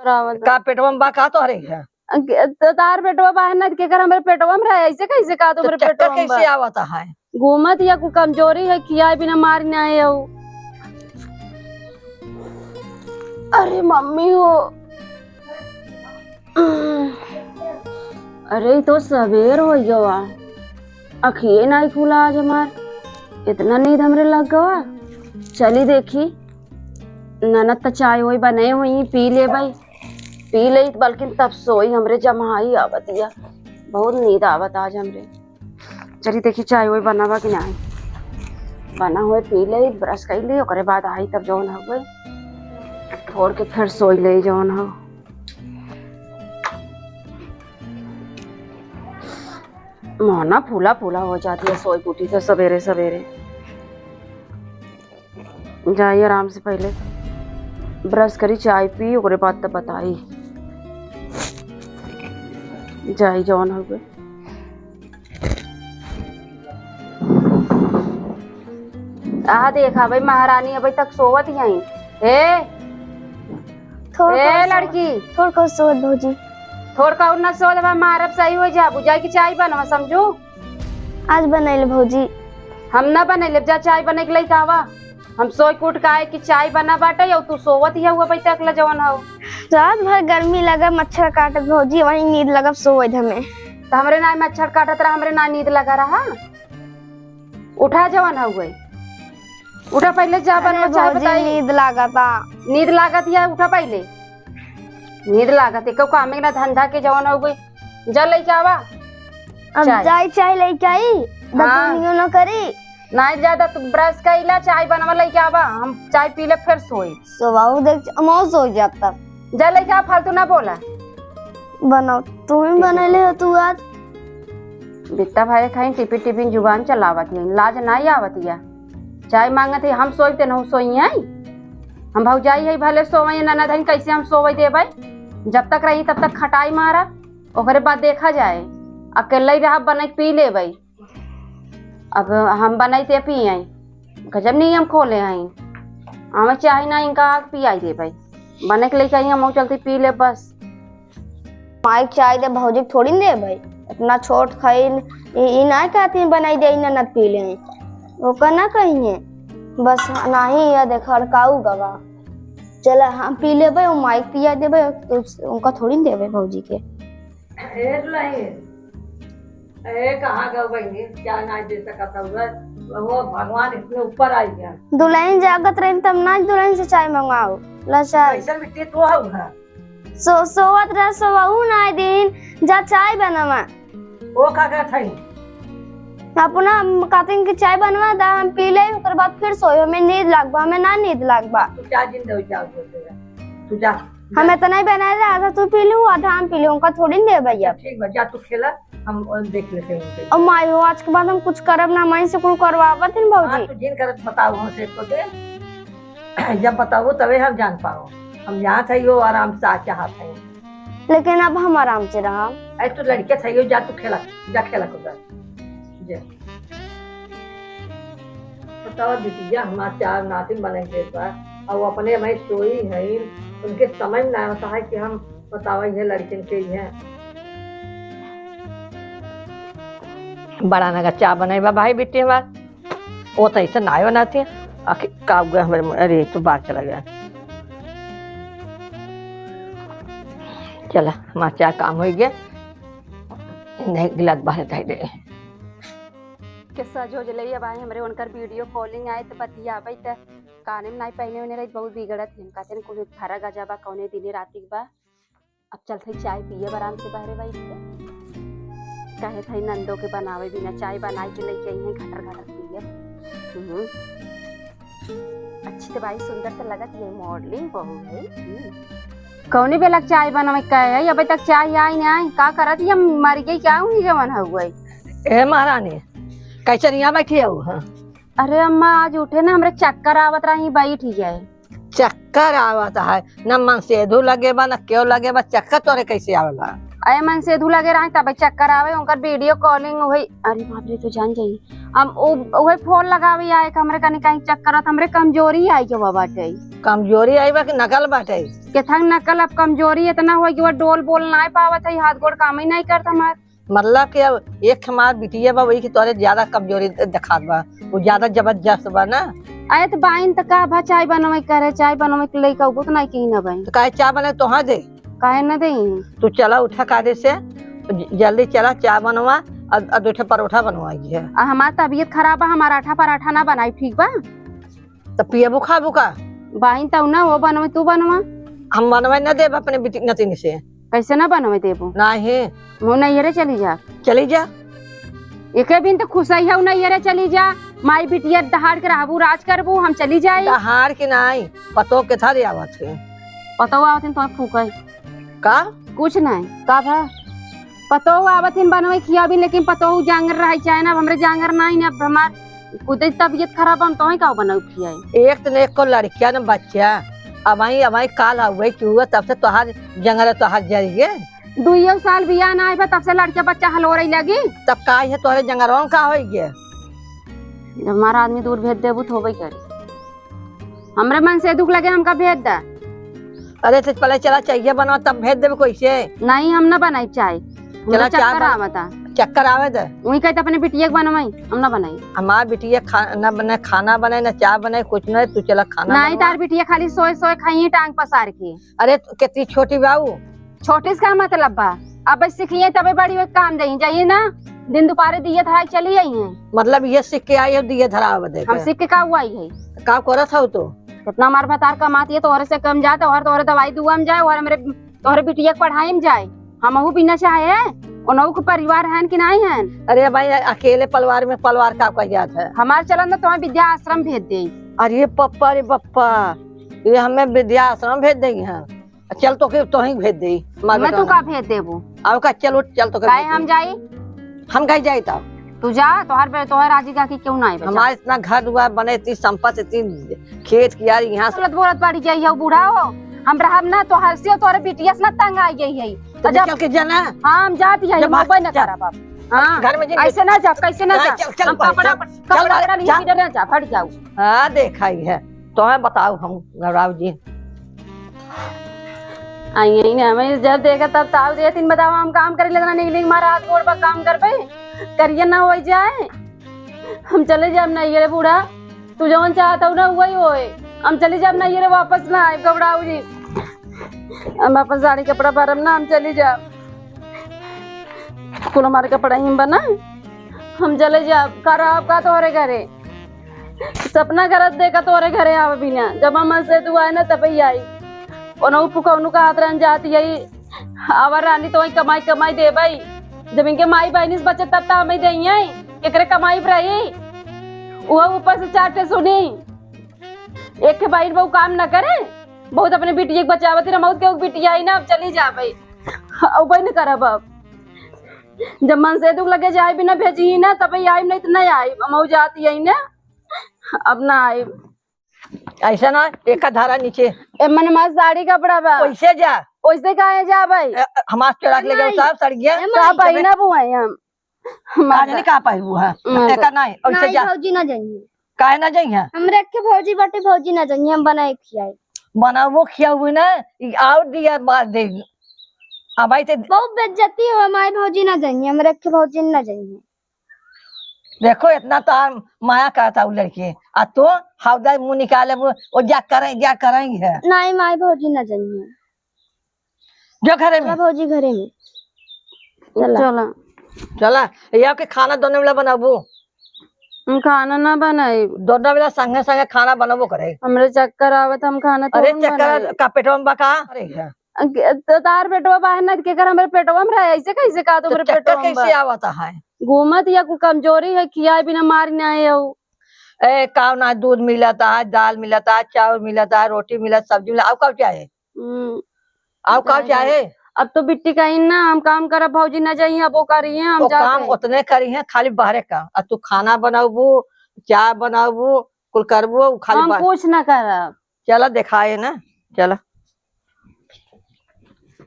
का पेटवा में बा का तोहरे है तो तार पेटवा बाहर ना के कर हमरे पेटवा में रहे ऐसे कैसे का तो पेटवा कैसे आवता है घूमत या कोई कमजोरी है खिया बिना मार ना है हो। अरे मम्मी हो अरे तो सवेर हो गया अखिए नहीं खुला आज हमार इतना नींद हमरे लग गवा। चली देखी ननद तो चाय वही बने हुई पी ले भाई पी ले बल्कि तब सोई हमरे जमाई आवतिया बहुत नींद आवत आज हमरे। चली देखी चाय वही बनावा कि नहीं बना हुए पी ले ब्रश कर ले ओकरे बाद आई तब जौन हो गई छोड़ के फिर सोई ले जौन हो। मोहना फूला फूला हो जाती है सोई बूटी से सवेरे सवेरे। जाइए आराम से पहले ब्रश करी चाय पी ओकरे बाद तब बताई जाई जौन हो गए। आ देखा भाई महारानी अभी तक सोवत यहीं ए लड़की थोड़ा सोवत भौजी थोड़ का उन्ना सोवत मारब सही हो जा बुझाई की चाय बनवा समझू। आज बनैले भौजी हम ना बनैले जा चाय बने के लइका आवा हम सोई कूट का आए कि चाय बना बाटे या तू सोवत ही हुआ भाई तक ला जवन हो। रात भर गर्मी लगा मच्छर काटत भौजी वही नींद लगब सोवत हमें तो हमरे ना मच्छर काटत रहा हमरे ना नींद लगा रहा। उठा जवन हो गई उठा पहले जा बनवा चाय बताई। नींद लागता नींद लागत या उठा पहले नींद लागत है काम ना धंधा के जवन हो गई जा ले जावा अब जाई चाय लेके आई दतुनियो न करी नहीं ज्यादा तू ब्रश कइला चाय बनवा लेके आवा हम चाय पी ले फिर सोई सोवाऊ देख अमो सो जाता जा ले जा फालतू ना बोला बनाओ तू ही बनैले हो तू आज बित्ता भाई खाई टिपी टिपी जुबान चलावत है लाज नहीं आवत या चाय मांगत है हम सोई ते न सोई आई हम भौजाई है भले सोवई ना धन कैसे हम सोवई देबै जब तक रही तब तक खटाई मारा ओकरे बाद देखा जाए अकेले रहा बने पी लेबै। अब हम बनाई पी आई गजब नहीं हम खोले आई हमें चाहे ना इनका आग पी आई दे भाई बने के लेके आई हम चलते पी ले बस। माइक चाय दे भौजी थोड़ी दे भाई इतना छोट खाई ये ना कहती बनाई दे न पी ले वो करना कहीं बस नहीं या देखा अड़काऊ गवा चला हम पी ले भाई माइक पिया दे भाई तो उनका थोड़ी दे भाई भौजी के। कहाँ गए बहनी क्या ना दे सकता हुआ वो भगवान इतने ऊपर आई गया दुल्हन जागत रही तब ना दुल्हन से चाय मंगाओ ला चाय कैसे बिट्टी तो है सोवत रह सोवाऊ ना दिन जा चाय बनवा वो का क्या था अपना कहते कि चाय बनवा दा हम पी ले ओकर बाद फिर सोए हमें नींद लागबा हमें ना नींद लागबा तू क्या दिन दो जाओ तू जा हमें तो नहीं बनाए रहा आधा तू पी लू आधा हम पी लू उनका थोड़ी दे भैया ठीक बा जा तू खेला हम देख लेते हैं और मायो आज के बाद हम कुछ करब ना माई से कुछ करवावत है भौजी तू जिन करत बताओ हमसे को दे जब बताओ तबे हम जान पाओ हम यहाँ थे यो आराम से चाहते हैं लेकिन अब हम आराम से रहा ऐ तू लड़के थे यो जा तू खेला जा खेला कूदा बताओ बिटिया हमारा चार नातिन बने के बाद और अपने में सोई है उनके समझ ना होता है कि हम बताओ ये लड़किन के ही है बड़ा नगा चाय बनेबा भाई बेटे हमार वो तो ऐसा ना बना थे का गया हमारे अरे तो बात चला गया चला हमारा चाय काम हो गया नहीं गिलास बाहर धाई दे के सजो जलैया भाई हमरे उनकर वीडियो कॉलिंग आए तो बतिया आबै त काने में नहीं पहने होने रही बहुत बिगड़त है कहते न कुछ फरा गजाबा कौने दिने राती बा अब चलते चाय पिए आराम से बहरे बैठ के कहे थे नंदो के बनावे बिना चाय बनाए के लेके आई है घटर घटर पिए अच्छी तो भाई सुंदर तो लगत है मॉडलिंग बहू है कौने बेला चाय बनावे कहे अभी तक चाय आई नहीं का करत हम मर गई क्या हुई जवन हो गई ए महारानी कैसे यहाँ बैठी है वो अरे अम्मा आज उठे ना हमरे चक्कर आवत रही बैठ जाए चक्कर आवत है न मन से लगे बा न क्यों लगे बा चक्कर तोरे कैसे आवेला अरे मन से धू लगे रहे तब चक्कर आवे उनकर वीडियो कॉलिंग वही। अरे बाप रे तो जान जाई हम वही फोन लगावे आए हमरे कनी कहीं चक्कर हमरे कमजोरी आई के बाटे। कमजोरी आई बा कि नकल बाटे? के थंग नकल अब कमजोरी इतना हो कि वो डोल बोल ना पावत है, हाथ गोड़ काम ही नहीं करता हमार। मतलब कि अब एक हमार बिटिया बा वही की तोरे ज्यादा कमजोरी दिखात बा, वो ज्यादा जबरदस्त बा ना। आए तो बाइन तो का भा चाय बनवे करे, चाय बनवे के लइका उगत नहीं की ना बहन। तो काहे चाय बने तोहा दे? काहे न देई? तू चला उठा कायदे से जल्दी चला, चाय बनवा और 2 परोठा बनवाई है। हमार तबीयत खराब है, हमारा आठा पराठा ना बनाई ठीक बा? तो पियबू खाबू का? बाइन तो ना वो बनवे तू बनवा। हम बनवा न देब अपने बेटी नतीन से। कैसे ना बनवे देबो? नहीं मुँह नहीं रे चली जा। चली जा एक दिन तो खुश ही है नहीं रे चली जा। माई बिटिया दहाड़ के रहबू राज करबू हम चली जाई। हार के नहीं पतो के था रे आवत है। पतो आवत तो फूकै का कुछ नहीं का भा पतो आवत बनवे खिया भी, लेकिन पतो जांगर रह चाहे ना हमरे जांगर नहीं ना हमार खुद तबीयत खराब हम तो ही का बनवे खिया। एक तो एक को लड़किया न बच्चा अमाई काल हुए क्यों तब से तोहार जंगल तोहार जरिए 2 साल बिया ना आए तब से लड़के बच्चा हलो रही लगी। तब का है तोहरे जंगलवा का हो गया? जब हमारा आदमी दूर भेज देबू तो होबे करे। हमरे मन से दुख लगे हमका भेज दा। अरे तो पहले चला चाहिए बनवा तब भेज देबे कैसे? नहीं हम ना बनाई चाय, चला चक्कर आवता। चक्कर आवे दे वही कहते अपने बिटिया के बनवाई हम ना बनाई। हमार बिटिया न बने खाना बने न चाय बने कुछ नहीं। तू चला खाना नहीं तार बिटिया खाली सोए सोए खाई टांग पसार के। अरे कितनी छोटी बाबू? छोटी से का मतलब बा? अब सीखिए तबे बड़ी हुए काम दे जाइए ना। दिन दोपहर दिए धरा चली आई है। मतलब ये सीख के आई है दिए धरा दे? हम सीख के का हुआ है? का करत हो तो? कितना मार भतार कमाती है तोहरे से कम जाते और तोहरे दवाई दुआ में जाए और मेरे तोहरे बिटिया पढ़ाई में जाए। हम बिना चाहे उनहु के परिवार है कि नहीं है? अरे भाई अकेले परिवार में पलवार का जात है। हमारे चलन तो तुम्हें विद्या आश्रम भेज दे। अरे पप्पा अरे पप्पा ये हमें विद्या आश्रम भेज देगी है। चल तो के तो ही भेज दे। मैं तू का भेज देबू? अब का चल उठ चल तो काहे हम जाई? हम कहीं जाई तब तू जा तोहर राजी का की क्यों ना है? हमारे इतना घर दुआ बने, इतनी संपत्ति, इतनी खेत कियारी यहाँ बोलत बोलत पड़ी जाई है बूढ़ा हो। हम रहब ना तो हर से तोहरे बिटिया से ना तंग आई गई है। तो चल के जाना। हां हम जाती है मोबाइल न करब। हां घर में ऐसे ना जा, कैसे ना जा। हम कपड़ा लिए इधर ना जा फट जाऊ। हां देखाई है तो है बताओ हम गौराव जी आई ना मैं जब देखा तब ताव दे तीन बताओ हम काम करे लेना नहीं मारा हाथ गोड़ पर काम कर पे करिए ना हो जाए। हम चले जाब ना ये बूढ़ा तू जवन चाहता हूँ ना वही होए। हम चले जाब ना ये वापस ना आए घबराऊ जी। हम अपन साड़ी कपड़ा भरम ना हम चली जा कुल हमारे कपड़ा ही बना हम चले जा खराब का तोहरे घरे सपना करत देखा तोहरे घरे आवे बिना। जब हम से तू आए ना तब ही आई और पुकौनु का हाथ रन जाती है आवर रानी तो कमाई कमाई दे भाई। जब इनके माई बहनी से बचे तब तो हमें दे एकरे कमाई पर रही वो ऊपर से चाटे सुनी एक के भाई बहु काम न करे बहुत अपने बिटिया के बचावत रमौत के बिटिया आई ना अब चली जा भाई अब भाई न करब। अब जब मन से दुख लगे जाए भी ना भेजी ना तब आई नहीं तो नहीं आई हम जाती है ना अब ना आई। ऐसा ना एक धारा नीचे मन मस्त साड़ी कपड़ा बा वैसे जा वैसे कहे जा भाई हमार चोरा के ले जाओ साहब सड़ गया का भाई ना बुआई हम नहीं का पाई वो है एक नहीं वैसे जा। भौजी ना जाइए काहे ना जाइए? हम रख के भौजी बाटे भौजी ना जाइए हम बनाए खियाए बनावो खिया हुई ना और दिया मार देगी। हाँ भाई ते बहुत बेइज्जती हो हमारे भौजी ना जाइए हम रख के भौजी ना जाइए। देखो इतना तार माया करता वो लड़की आ तो हौदा मुंह निकाले वो जा करेंगे है नहीं माई भौजी ना जाइए जो घरे में भौजी घरे में चला चला या के खाना दोनों वाला बनाबो। हम खाना ना बनाई दोनों वाला संगे संगे खाना बनाबो करे। हमरे चक्कर आवत हम खाना तो अरे चक्कर का पेटवा में बका अरे है तो तार पेटवा बाहर ना के कर हमरे पेटवा में रहे ऐसे कैसे का तुमरे पेटवा में कैसे आवता है? घूमत या कोई कमजोरी है खिया बिना मार ना आए हो। ए काव ना दूध मिलता है दाल मिलता है चावल मिलता है रोटी मिलता सब्जी मिलता आप चाहे आप चाहे। अब तो बिट्टी कहीं ना हम काम करब भौजी ना जाइए अब वो करिए हम काम उतने करी है खाली बाहरे का अब तू खाना बनाबू चाय बनाबू कुल करबू खाली हम कुछ ना करब। चला दिखाए ना चला।